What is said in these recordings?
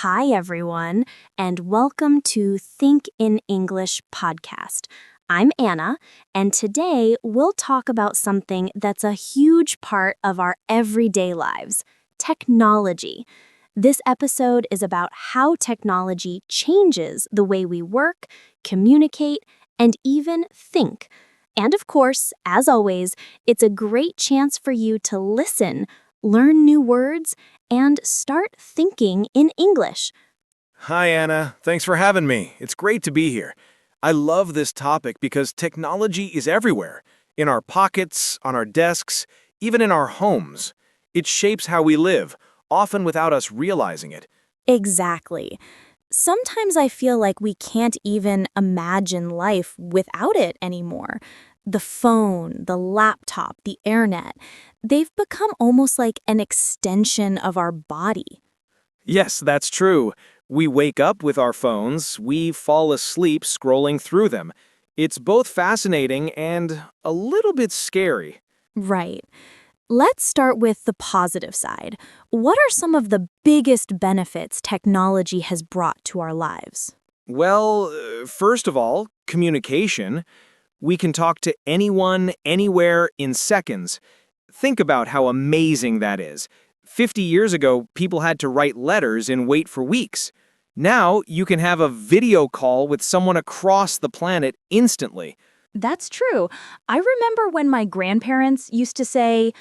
Hi, everyone, and welcome to Think in English podcast. I'm Anna, and today we'll talk about something that's a huge part of our everyday lives, technology. This episode is about how technology changes the way we work, communicate, and even think. And of course, as always, it's a great chance for you to listen, learn new words, and start thinking in English. Hi, Anna. Thanks for having me. It's great to be here. I love this topic because technology is everywhere, in our pockets, on our desks, even in our homes. It shapes how we live, often without us realizing it. Exactly. Sometimes I feel like we can't even imagine life without it anymore. The phone, the laptop, the internet, they've become almost like an extension of our body. Yes, that's true. We wake up with our phones, we fall asleep scrolling through them. It's both fascinating and a little bit scary. Right. Let's start with the positive side. What are some of the biggest benefits technology has brought to our lives? Well, first of all, communication. We can talk to anyone, anywhere, in seconds. Think about how amazing that is. 50 years ago, people had to write letters and wait for weeks. Now, you can have a video call with someone across the planet instantly. That's true. I remember when my grandparents used to say,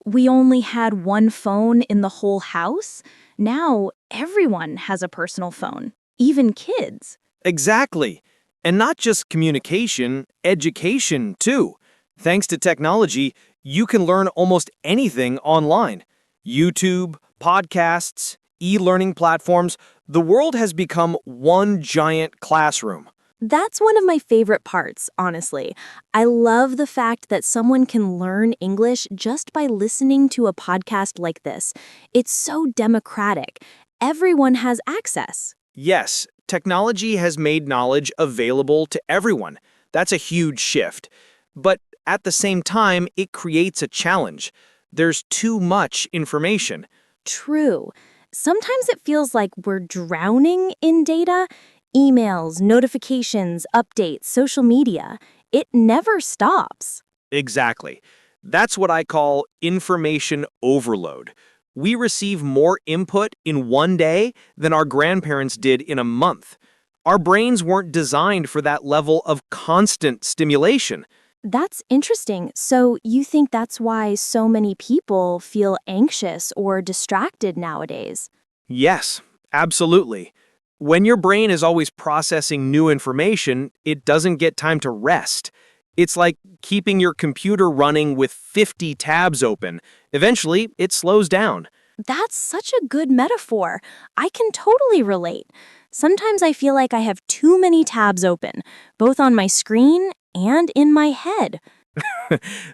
we only had one phone in the whole house. Now, everyone has a personal phone, even kids. Exactly. And not just communication, education, too. Thanks to technology, you can learn almost anything online. YouTube, podcasts, e-learning platforms, the world has become one giant classroom. That's one of my favorite parts, honestly. I love the fact that someone can learn English just by listening to a podcast like this. It's so democratic. Everyone has access. Yes, technology has made knowledge available to everyone. That's a huge shift. But at the same time, it creates a challenge. There's too much information. True. Sometimes it feels like we're drowning in data. Emails, notifications, updates, social media. It never stops. Exactly. That's what I call information overload. We receive more input in one day than our grandparents did in a month. Our brains weren't designed for that level of constant stimulation. That's interesting. So you think that's why so many people feel anxious or distracted nowadays? Yes, absolutely. When your brain is always processing new information, it doesn't get time to rest. It's like keeping your computer running with 50 tabs open. Eventually, it slows down. That's such a good metaphor. I can totally relate. Sometimes I feel like I have too many tabs open, both on my screen and in my head.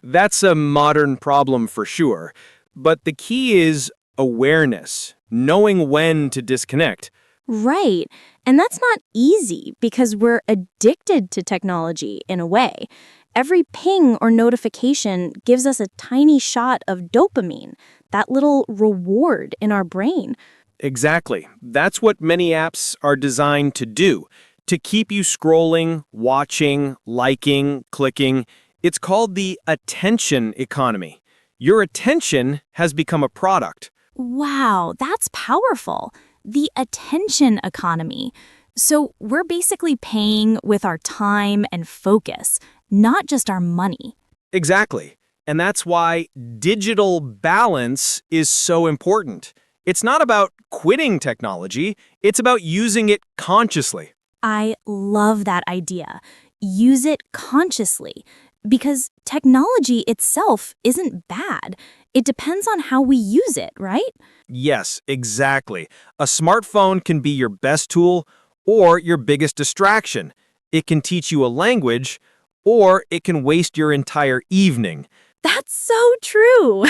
That's a modern problem for sure. But the key is awareness, knowing when to disconnect. Right. And that's not easy because we're addicted to technology in a way. Every ping or notification gives us a tiny shot of dopamine, that little reward in our brain. Exactly. That's what many apps are designed to do, to keep you scrolling, watching, liking, clicking. It's called the attention economy. Your attention has become a product. Wow, that's powerful. The attention economy. So we're basically paying with our time and focus, not just our money. Exactly. And that's why digital balance is so important. It's not about quitting technology, it's about using it consciously. I love that idea. Use it consciously. Because technology itself isn't bad. It depends on how we use it, right? Yes, exactly. A smartphone can be your best tool or your biggest distraction. It can teach you a language or it can waste your entire evening. That's so true.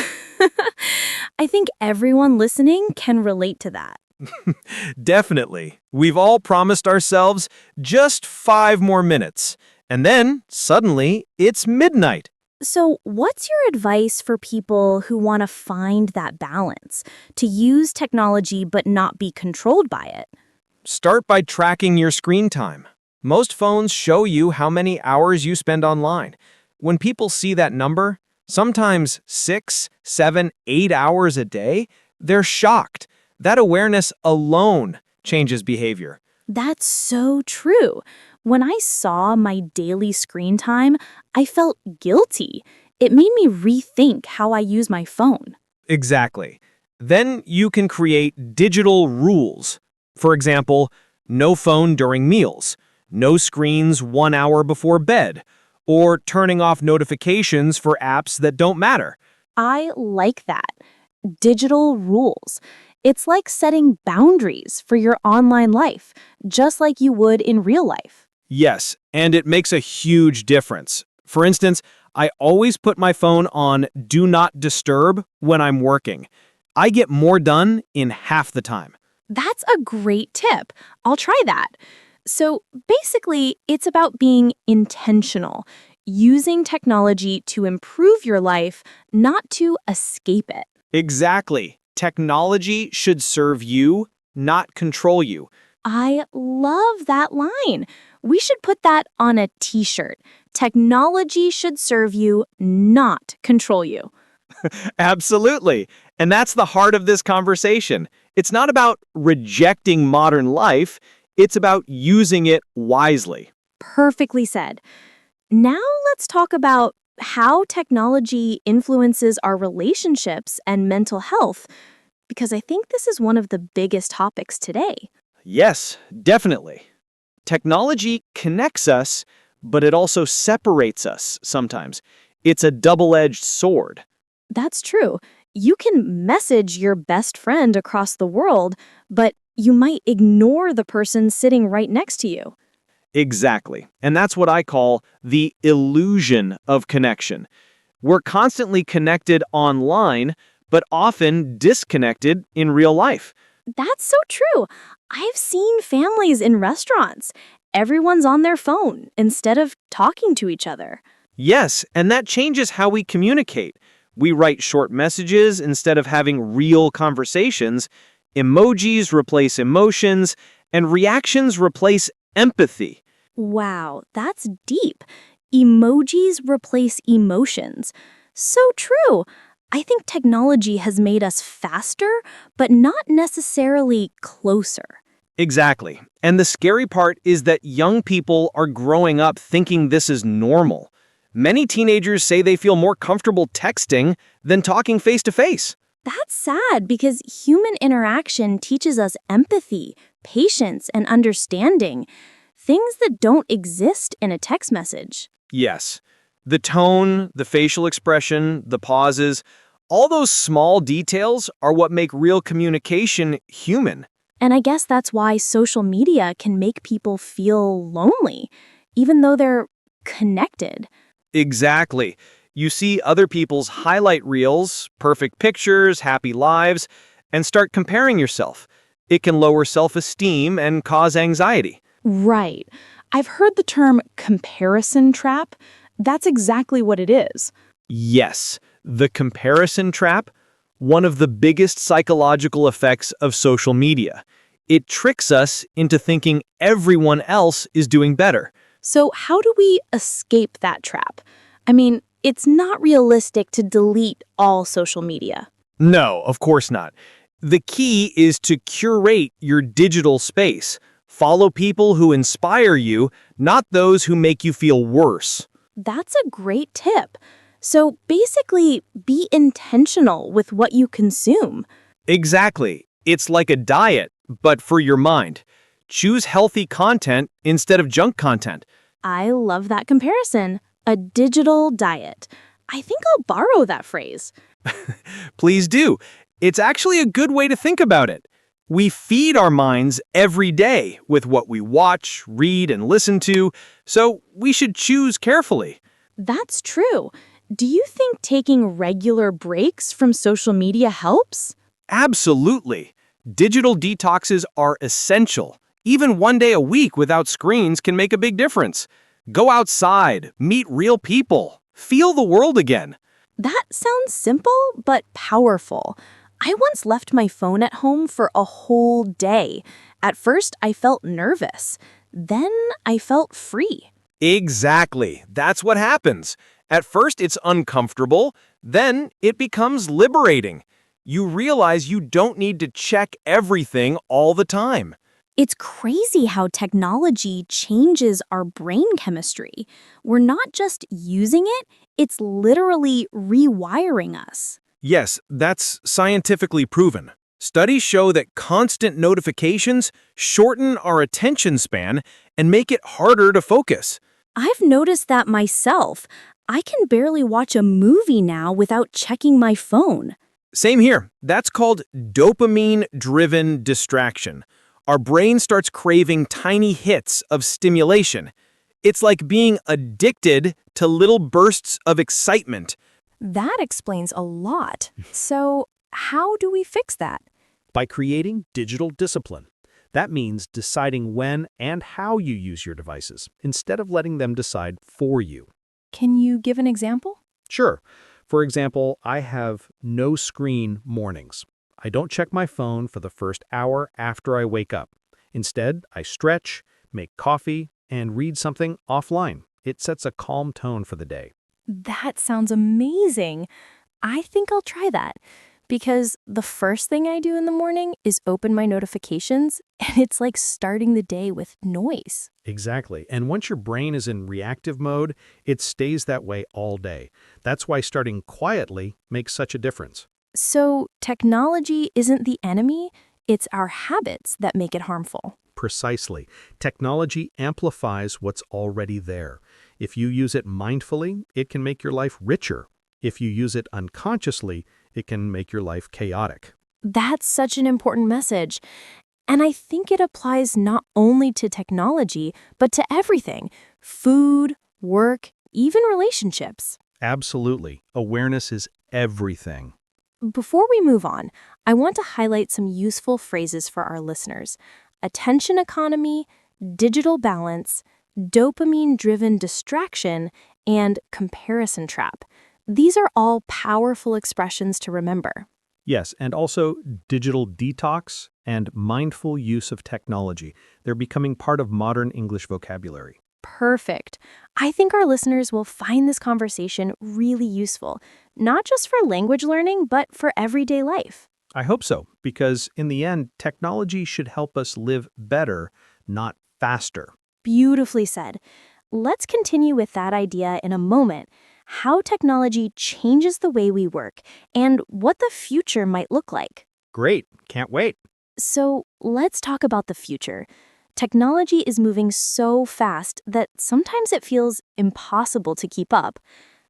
I think everyone listening can relate to that. Definitely. We've all promised ourselves just 5 more minutes. And then, suddenly, it's midnight. So, what's your advice for people who want to find that balance, to use technology but not be controlled by it? Start by tracking your screen time. Most phones show you how many hours you spend online. When people see that number, sometimes 6, 7, 8 hours a day, they're shocked. That awareness alone changes behavior. That's so true. When I saw my daily screen time, I felt guilty. It made me rethink how I use my phone. Exactly. Then you can create digital rules. For example, no phone during meals, no screens 1 hour before bed, or turning off notifications for apps that don't matter. I like that. Digital rules. It's like setting boundaries for your online life, just like you would in real life. Yes, and it makes a huge difference. For instance, I always put my phone on Do Not Disturb when I'm working. I get more done in half the time. That's a great tip. I'll try that. So basically, it's about being intentional, using technology to improve your life, not to escape it. Exactly. Technology should serve you, not control you. I love that line. We should put that on a t-shirt. Technology should serve you, not control you. Absolutely. And that's the heart of this conversation. It's not about rejecting modern life, it's about using it wisely. Perfectly said. Now let's talk about how technology influences our relationships and mental health, because I think this is one of the biggest topics today. Yes, definitely. Technology connects us, but it also separates us sometimes. It's a double-edged sword. That's true. You can message your best friend across the world, but you might ignore the person sitting right next to you. Exactly. And that's what I call the illusion of connection. We're constantly connected online, but often disconnected in real life. That's so true. I've seen families in restaurants. Everyone's on their phone instead of talking to each other. Yes, and that changes how we communicate. We write short messages instead of having real conversations. Emojis replace emotions, and reactions replace empathy. Wow, that's deep. Emojis replace emotions. So true. I think technology has made us faster, but not necessarily closer. Exactly. And the scary part is that young people are growing up thinking this is normal. Many teenagers say they feel more comfortable texting than talking face to face. That's sad because human interaction teaches us empathy, patience, and understanding, things that don't exist in a text message. Yes. The tone, the facial expression, the pauses, all those small details are what make real communication human. And I guess that's why social media can make people feel lonely, even though they're connected. Exactly. You see other people's highlight reels, perfect pictures, happy lives, and start comparing yourself. It can lower self-esteem and cause anxiety. Right. I've heard the term comparison trap. That's exactly what it is. Yes, the comparison trap, one of the biggest psychological effects of social media. It tricks us into thinking everyone else is doing better. So, how do we escape that trap? I mean, it's not realistic to delete all social media. No, of course not. The key is to curate your digital space. Follow people who inspire you, not those who make you feel worse. That's a great tip. So basically, be intentional with what you consume. Exactly. It's like a diet, but for your mind. Choose healthy content instead of junk content. I love that comparison. A digital diet. I think I'll borrow that phrase. Please do. It's actually a good way to think about it. We feed our minds every day with what we watch, read, and listen to, so we should choose carefully. That's true. Do you think taking regular breaks from social media helps? Absolutely. Digital detoxes are essential. Even 1 day a week without screens can make a big difference. Go outside, meet real people, Feel the world again. That sounds simple, but powerful. I once left my phone at home for a whole day. At first, I felt nervous. Then I felt free. Exactly. That's what happens. At first, it's uncomfortable. Then it becomes liberating. You realize you don't need to check everything all the time. It's crazy how technology changes our brain chemistry. We're not just using it, it's literally rewiring us. Yes, that's scientifically proven. Studies show that constant notifications shorten our attention span and make it harder to focus. I've noticed that myself. I can barely watch a movie now without checking my phone. Same here. That's called dopamine-driven distraction. Our brain starts craving tiny hits of stimulation. It's like being addicted to little bursts of excitement. That explains a lot. So, how do we fix that? By creating digital discipline. That means deciding when and how you use your devices, instead of letting them decide for you. Can you give an example? Sure. For example, I have no screen mornings. I don't check my phone for the first hour after I wake up. Instead, I stretch, make coffee, and read something offline. It sets a calm tone for the day. That sounds amazing. I think I'll try that. Because the first thing I do in the morning is open my notifications, and it's like starting the day with noise. Exactly. And once your brain is in reactive mode, it stays that way all day. That's why starting quietly makes such a difference. So, technology isn't the enemy, it's our habits that make it harmful. Precisely. Technology amplifies what's already there. If you use it mindfully, it can make your life richer. If you use it unconsciously, it can make your life chaotic. That's such an important message. And I think it applies not only to technology, but to everything: food, work, even relationships. Absolutely. Awareness is everything. Before we move on, I want to highlight some useful phrases for our listeners: attention economy, digital balance, dopamine-driven distraction, and comparison trap. These are all powerful expressions to remember. Yes, and also digital detox and mindful use of technology. They're becoming part of modern English vocabulary. Perfect. I think our listeners will find this conversation really useful, not just for language learning, but for everyday life. I hope so, because in the end, technology should help us live better, not faster. Beautifully said. Let's continue with that idea in a moment: how technology changes the way we work and what the future might look like. Great, can't wait. So let's talk about the future. Technology is moving so fast that sometimes it feels impossible to keep up.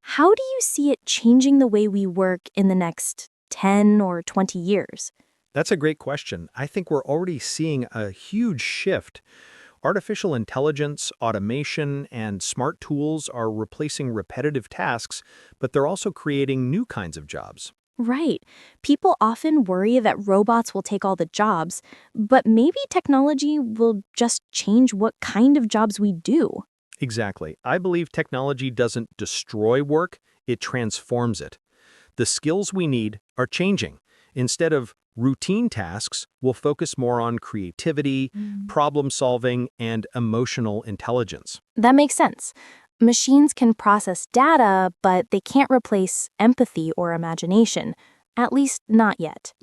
How do you see it changing the way we work in the next 10 or 20 years? That's a great question. I think we're already seeing a huge shift. Artificial intelligence, automation, and smart tools are replacing repetitive tasks, but they're also creating new kinds of jobs. Right. People often worry that robots will take all the jobs, but maybe technology will just change what kind of jobs we do. Exactly. I believe technology doesn't destroy work, it transforms it. The skills we need are changing. Instead of routine tasks, we'll focus more on creativity, problem solving, and emotional intelligence. That makes sense. Machines can process data, but they can't replace empathy or imagination. At least not yet.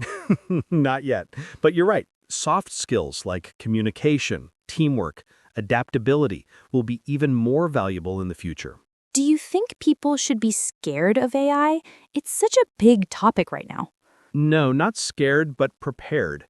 Not yet. But you're right. Soft skills like communication, teamwork, adaptability will be even more valuable in the future. Do you think people should be scared of AI? It's such a big topic right now. No, not scared, but prepared.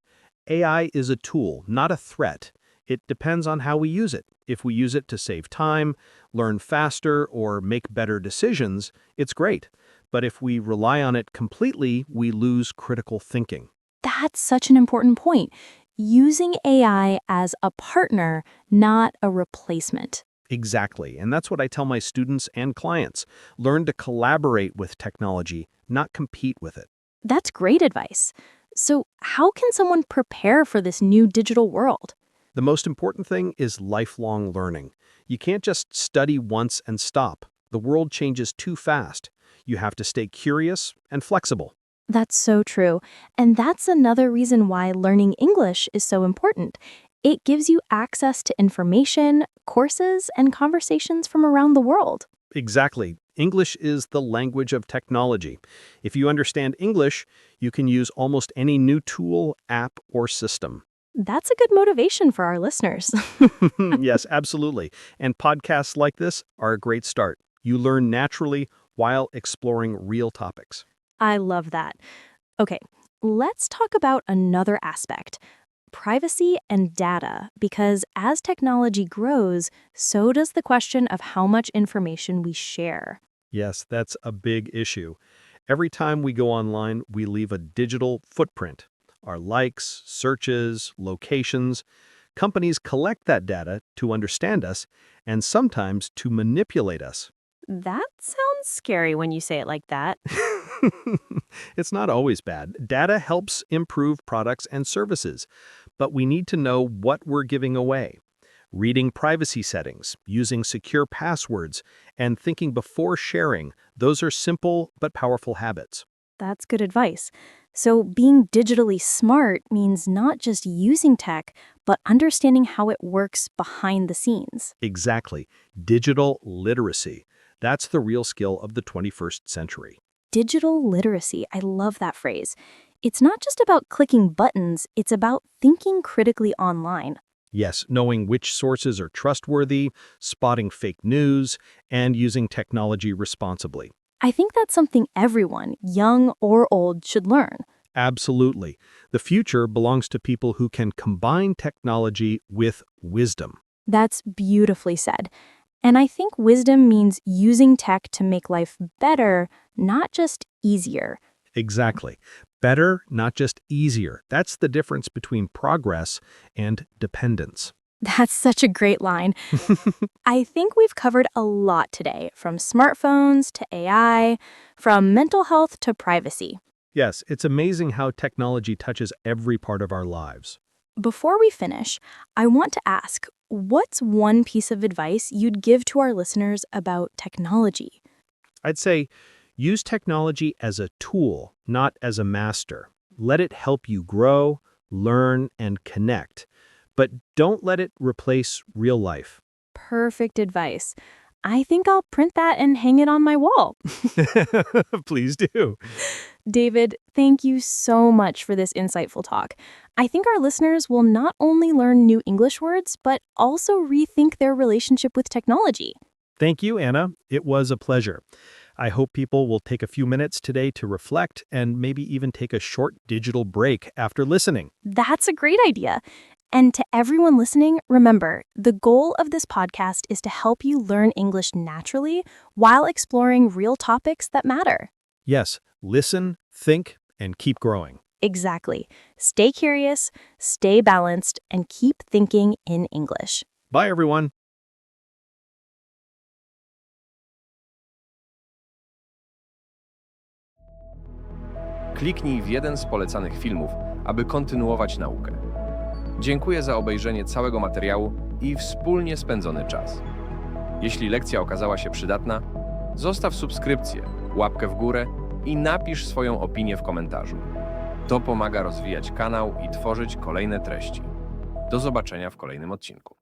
AI is a tool, not a threat. It depends on how we use it. If we use it to save time, learn faster, or make better decisions, it's great. But if we rely on it completely, we lose critical thinking. That's such an important point. Using AI as a partner, not a replacement. Exactly, and that's what I tell my students and clients. Learn to collaborate with technology, not compete with it. That's great advice. So, how can someone prepare for this new digital world? The most important thing is lifelong learning. You can't just study once and stop. The world changes too fast. You have to stay curious and flexible. That's so true. And that's another reason why learning English is so important. It gives you access to information, courses, and conversations from around the world. Exactly. English is the language of technology. If you understand English, you can use almost any new tool, app, or system. That's a good motivation for our listeners. Yes, absolutely. And podcasts like this are a great start. You learn naturally while exploring real topics. I love that. Okay, let's talk about another aspect. Privacy and data, because as technology grows, so does the question of how much information we share. Yes, that's a big issue. Every time we go online, we leave a digital footprint. Our likes, searches, locations. Companies collect that data to understand us and sometimes to manipulate us. That sounds scary when you say it like that. It's not always bad. Data helps improve products and services, but we need to know what we're giving away. Reading privacy settings, using secure passwords, and thinking before sharing, those are simple but powerful habits. That's good advice. So being digitally smart means not just using tech, but understanding how it works behind the scenes. Exactly. Digital literacy. That's the real skill of the 21st century. Digital literacy, I love that phrase. It's not just about clicking buttons, it's about thinking critically online. Yes, knowing which sources are trustworthy, spotting fake news, and using technology responsibly. I think that's something everyone, young or old, should learn. Absolutely. The future belongs to people who can combine technology with wisdom. That's beautifully said. And I think wisdom means using tech to make life better, not just easier. Exactly. Better, not just easier. That's the difference between progress and dependence. That's such a great line. I think we've covered a lot today, from smartphones to AI, from mental health to privacy. Yes, it's amazing how technology touches every part of our lives. Before we finish, I want to ask, what's one piece of advice you'd give to our listeners about technology? I'd say use technology as a tool, not as a master. Let it help you grow, learn, and connect. But don't let it replace real life. Perfect advice. I think I'll print that and hang it on my wall. Please do. David, thank you so much for this insightful talk. I think our listeners will not only learn new English words, but also rethink their relationship with technology. Thank you, Anna. It was a pleasure. I hope people will take a few minutes today to reflect and maybe even take a short digital break after listening. That's a great idea. And to everyone listening, remember, the goal of this podcast is to help you learn English naturally while exploring real topics that matter. Yes, listen, think, and keep growing. Exactly. Stay curious, stay balanced, and keep thinking in English. Bye, everyone. Kliknij w jeden z polecanych filmów, aby kontynuować naukę. Dziękuję za obejrzenie całego materiału i wspólnie spędzony czas. Jeśli lekcja okazała się przydatna, zostaw subskrypcję, łapkę w górę i napisz swoją opinię w komentarzu. To pomaga rozwijać kanał i tworzyć kolejne treści. Do zobaczenia w kolejnym odcinku.